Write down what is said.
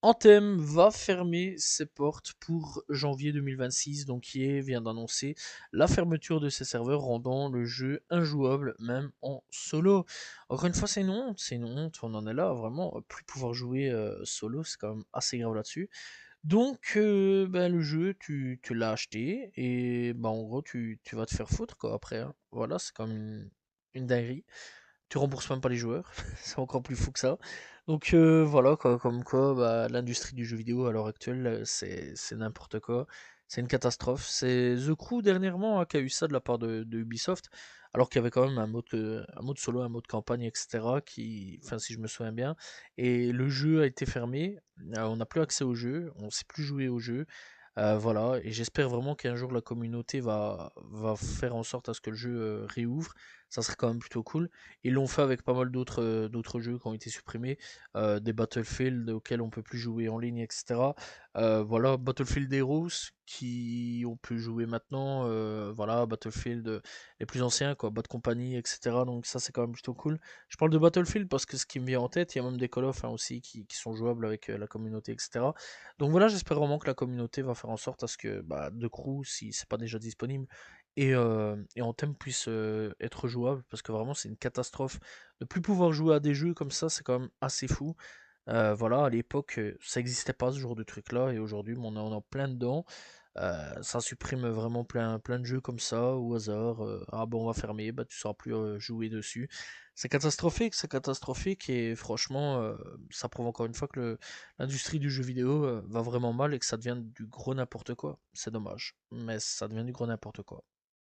Anthem va fermer ses portes pour janvier 2026, donc EA vient d'annoncer la fermeture de ses serveurs, rendant le jeu injouable même en solo. Encore une fois, c'est une honte, on en est là, vraiment, plus pouvoir jouer solo, c'est quand même assez grave là-dessus. Donc, ben, le jeu, tu l'as acheté, et ben, en gros, tu vas te faire foutre, quoi, après, hein. Voilà, c'est comme une dinguerie. Tu rembourses même pas les joueurs, c'est encore plus fou que ça. Donc voilà, quoi, comme quoi bah, l'industrie du jeu vidéo à l'heure actuelle, c'est n'importe quoi. C'est une catastrophe. C'est The Crew dernièrement qui a eu ça de la part de Ubisoft, alors qu'il y avait quand même un mode solo, un mode campagne, etc. Qui, enfin si je me souviens bien, et le jeu a été fermé. On n'a plus accès au jeu, on ne sait plus jouer au jeu. Voilà, et j'espère vraiment qu'un jour la communauté va faire en sorte à ce que le jeu réouvre. Ça serait quand même plutôt cool. Ils l'ont fait avec pas mal d'autres jeux qui ont été supprimés, des Battlefield auxquels on peut plus jouer en ligne, etc. Voilà, Battlefield Heroes qui on peut jouer maintenant, voilà, Battlefield les plus anciens, quoi, Bad Company, etc. Donc ça c'est quand même plutôt cool. Je parle de Battlefield parce que ce qui me vient en tête, il y a même des Call of hein, aussi qui sont jouables avec la communauté, etc. Donc voilà, j'espère vraiment que la communauté va faire en sorte à ce que bah, The Crew, si c'est pas déjà disponible, et Anthem puisse être jouable, parce que vraiment c'est une catastrophe. De plus pouvoir jouer à des jeux comme ça, c'est quand même assez fou. Voilà, à l'époque, ça n'existait pas ce genre de truc-là, et aujourd'hui, on en est en plein dedans. Ça supprime vraiment plein de jeux comme ça, au hasard. Ah bon, on va fermer, bah tu sauras plus jouer dessus. C'est catastrophique, et franchement, ça prouve encore une fois que l'industrie du jeu vidéo va vraiment mal et que ça devient du gros n'importe quoi. C'est dommage, mais ça devient du gros n'importe quoi.